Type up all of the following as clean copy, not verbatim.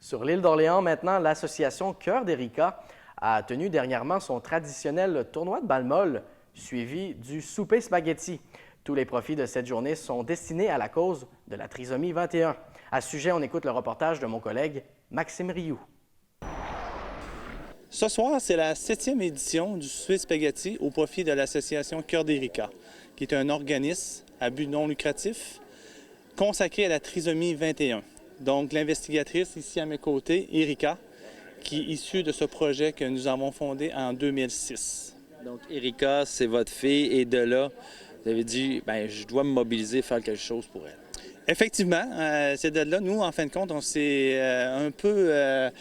Sur l'île d'Orléans, maintenant, l'association Cœur d'Erika a tenu dernièrement son traditionnel tournoi de balle molle, suivi du souper spaghetti. Tous les profits de cette journée sont destinés à la cause de la trisomie 21. À ce sujet, on écoute le reportage de mon collègue Maxime Rioux. Ce soir, c'est la 7e édition du souper spaghetti au profit de l'association Cœur d'Erika, qui est un organisme à but non lucratif consacré à la trisomie 21. Donc, l'investigatrice ici à mes côtés, Erika, qui est issue de ce projet que nous avons fondé en 2006. Donc, Erika, c'est votre fille, et de là, vous avez dit, bien, je dois me mobiliser, faire quelque chose pour elle. Effectivement, c'est de là, nous, en fin de compte, on s'est un peu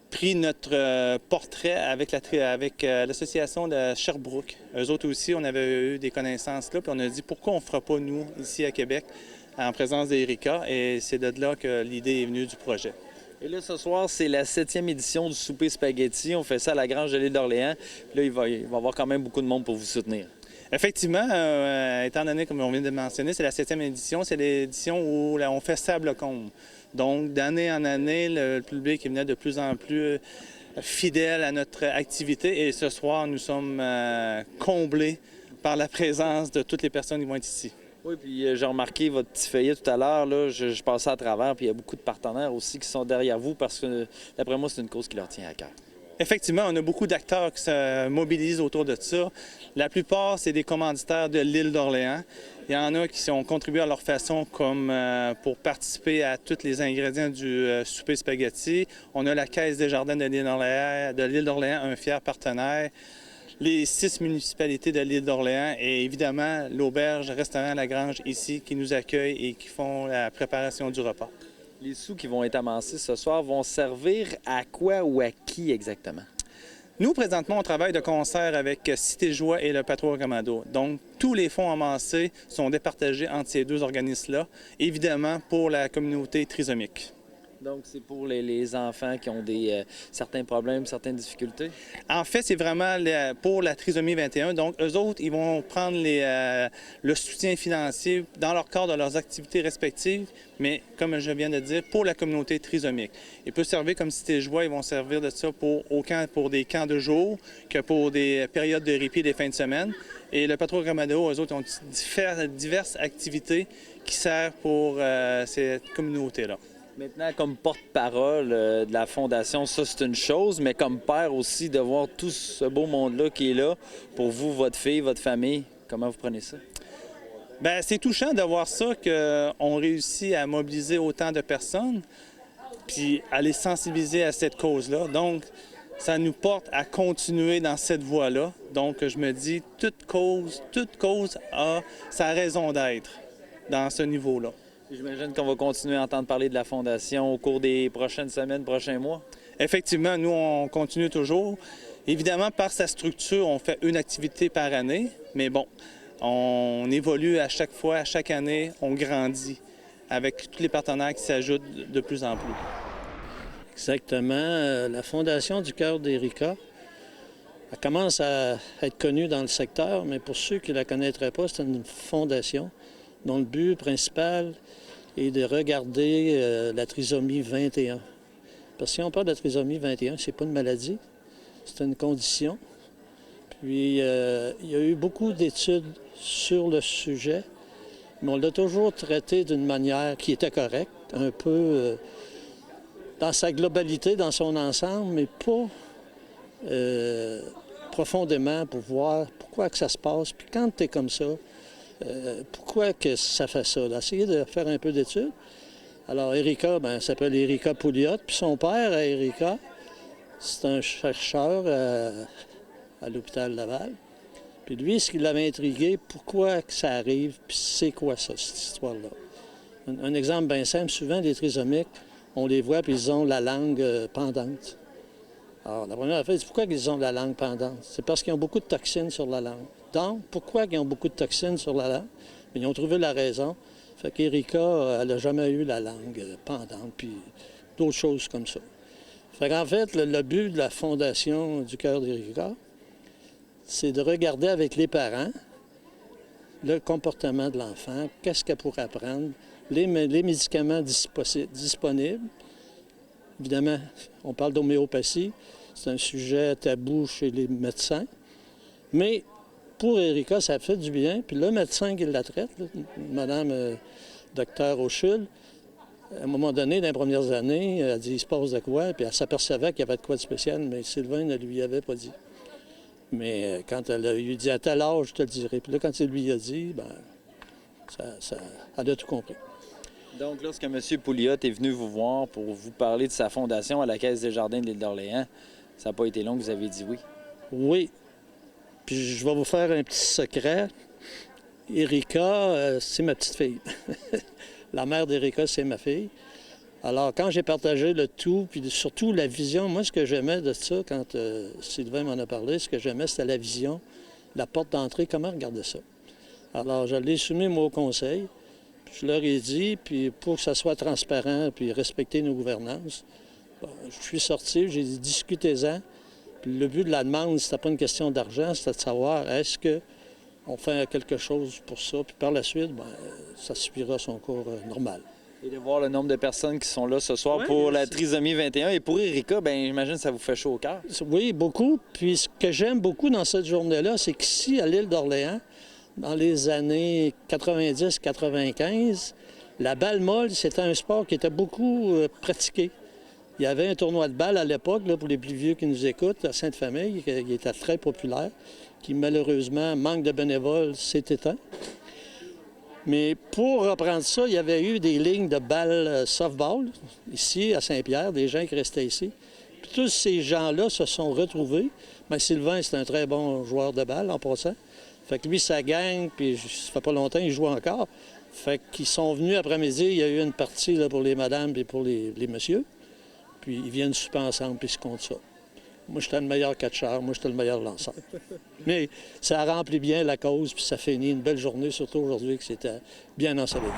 pris notre portrait avec l'association de Sherbrooke. Eux autres aussi, on avait eu des connaissances là, puis on a dit pourquoi on ne fera pas, nous, ici à Québec, en présence d'Erika, et c'est de là que l'idée est venue du projet. Et là, ce soir, c'est la 7e édition du souper spaghetti. On fait ça à la Grange de l'île d'Orléans. Puis là, il va y avoir quand même beaucoup de monde pour vous soutenir. Effectivement, étant donné, comme on vient de mentionner, c'est la 7e édition. C'est l'édition où là, on fait sable comble. Donc, d'année en année, le public venait de plus en plus fidèle à notre activité. Et ce soir, nous sommes comblés par la présence de toutes les personnes qui vont être ici. Oui, puis j'ai remarqué votre petit feuillet tout à l'heure, là, je passais à travers, puis il y a beaucoup de partenaires aussi qui sont derrière vous parce que, d'après moi, c'est une cause qui leur tient à cœur. Effectivement, on a beaucoup d'acteurs qui se mobilisent autour de ça. La plupart, c'est des commanditaires de l'île d'Orléans. Il y en a qui ont contribué à leur façon comme pour participer à tous les ingrédients du souper spaghetti. On a la Caisse des jardins de l'île d'Orléans, un fier partenaire. Les 6 municipalités de l'île d'Orléans et évidemment l'auberge, restaurant La Grange ici qui nous accueillent et qui font la préparation du repas. Les sous qui vont être amassés ce soir vont servir à quoi ou à qui exactement? Nous, présentement, on travaille de concert avec Cité Joie et le Patrouille Commando. Donc, tous les fonds amassés sont départagés entre ces deux organismes-là, évidemment pour la communauté trisomique. Donc, c'est pour les enfants qui ont certains problèmes, certaines difficultés? En fait, c'est vraiment pour la trisomie 21. Donc, eux autres, ils vont prendre le soutien financier dans leur cadre de leurs activités respectives, mais comme je viens de dire, pour la communauté trisomique. Ils peuvent servir comme Cité Joie, ils vont servir de ça pour des camps de jour, que pour des périodes de répit des fins de semaine. Et le Patrouille Commando, eux autres, ont diverses activités qui servent pour cette communauté-là. Maintenant, comme porte-parole de la Fondation, ça c'est une chose, mais comme père aussi, de voir tout ce beau monde-là qui est là, pour vous, votre fille, votre famille, comment vous prenez ça? Bien, c'est touchant de voir ça, qu'on réussit à mobiliser autant de personnes, puis à les sensibiliser à cette cause-là. Donc, ça nous porte à continuer dans cette voie-là. Donc, je me dis, toute cause a sa raison d'être dans ce niveau-là. J'imagine qu'on va continuer à entendre parler de la Fondation au cours des prochaines semaines, prochains mois. Effectivement, nous, on continue toujours. Évidemment, par sa structure, on fait une activité par année, mais bon, on évolue à chaque fois, à chaque année, on grandit avec tous les partenaires qui s'ajoutent de plus en plus. Exactement. La Fondation du Cœur d'Erika, elle commence à être connue dans le secteur, mais pour ceux qui ne la connaîtraient pas, c'est une fondation dont le but principal est de regarder la trisomie 21. Parce que si on parle de la trisomie 21, c'est pas une maladie, c'est une condition. Puis il y a eu beaucoup d'études sur le sujet, mais on l'a toujours traité d'une manière qui était correcte, un peu dans sa globalité, dans son ensemble, mais pas profondément pour voir pourquoi que ça se passe. Puis quand tu es comme ça, pourquoi que ça fait ça? Essayer de faire un peu d'études. Alors, Erika, elle s'appelle Erika Pouliot, puis son père, Erika, c'est un chercheur à l'hôpital Laval. Puis lui, ce qui l'avait intrigué, pourquoi que ça arrive, puis c'est quoi ça, cette histoire-là? Un exemple bien simple, souvent, les trisomiques, on les voit, puis ils ont la langue pendante. Alors, la première affaire, c'est pourquoi ils ont la langue pendante? C'est parce qu'ils ont beaucoup de toxines sur la langue. Donc, pourquoi ils ont beaucoup de toxines sur la langue? Ils ont trouvé la raison. Fait qu'Erika, elle n'a jamais eu la langue pendante, puis d'autres choses comme ça. Fait qu'en fait, le but de la Fondation du Cœur d'Erika, c'est de regarder avec les parents le comportement de l'enfant, qu'est-ce qu'elle pourrait apprendre, les médicaments disponibles, Évidemment, on parle d'homéopathie. C'est un sujet tabou chez les médecins. Mais pour Erika, ça fait du bien. Puis le médecin qui la traite, là, Mme Dr Ochul, à un moment donné, dans les premières années, elle a dit « il se passe de quoi ?» Puis elle s'apercevait qu'il y avait de quoi de spécial, mais Sylvain ne lui avait pas dit. Mais quand elle lui dit « à tel âge, je te le dirai », puis là, quand il lui a dit, ben, elle a tout compris. Donc, lorsque M. Pouliot est venu vous voir pour vous parler de sa fondation à la Caisse des Jardins de l'île d'Orléans, ça n'a pas été long que vous avez dit oui. Oui. Puis je vais vous faire un petit secret. Erika, c'est ma petite fille. La mère d'Erika, c'est ma fille. Alors, quand j'ai partagé le tout, puis surtout la vision, moi, ce que j'aimais de ça, quand Sylvain m'en a parlé, ce que j'aimais, c'était la vision, la porte d'entrée, comment regarder ça. Alors, je l'ai soumis, moi, au conseil. Je leur ai dit, puis pour que ça soit transparent, puis respecter nos gouvernances, bon, je suis sorti, j'ai dit, discutez-en. Puis le but de la demande, c'était pas une question d'argent, c'était de savoir, est-ce qu'on fait quelque chose pour ça, puis par la suite, ben, ça suivra son cours normal. Et de voir le nombre de personnes qui sont là ce soir pour la trisomie 21. Et pour Erika, bien, j'imagine que ça vous fait chaud au cœur. Oui, beaucoup. Puis ce que j'aime beaucoup dans cette journée-là, c'est qu'ici, à l'île d'Orléans, dans les années 90-95, la balle molle, c'était un sport qui était beaucoup pratiqué. Il y avait un tournoi de balle à l'époque, pour les plus vieux qui nous écoutent, à Sainte-Famille, qui était très populaire, qui malheureusement, manque de bénévoles, s'est éteint. Mais pour reprendre ça, il y avait eu des lignes de balles softball, ici, à Saint-Pierre, des gens qui restaient ici. Puis tous ces gens-là se sont retrouvés. Mais Sylvain, c'est un très bon joueur de balle, en passant. Fait que lui, ça gagne, puis ça fait pas longtemps, il joue encore. Fait qu'ils sont venus après-midi, il y a eu une partie là, pour les madames et pour les messieurs. Puis ils viennent souper ensemble, puis ils se comptent ça. Moi, j'étais le meilleur catcheur, moi, j'étais le meilleur lanceur. Mais ça remplit bien la cause, puis ça finit une belle journée, surtout aujourd'hui, que c'était bien ensoleillé.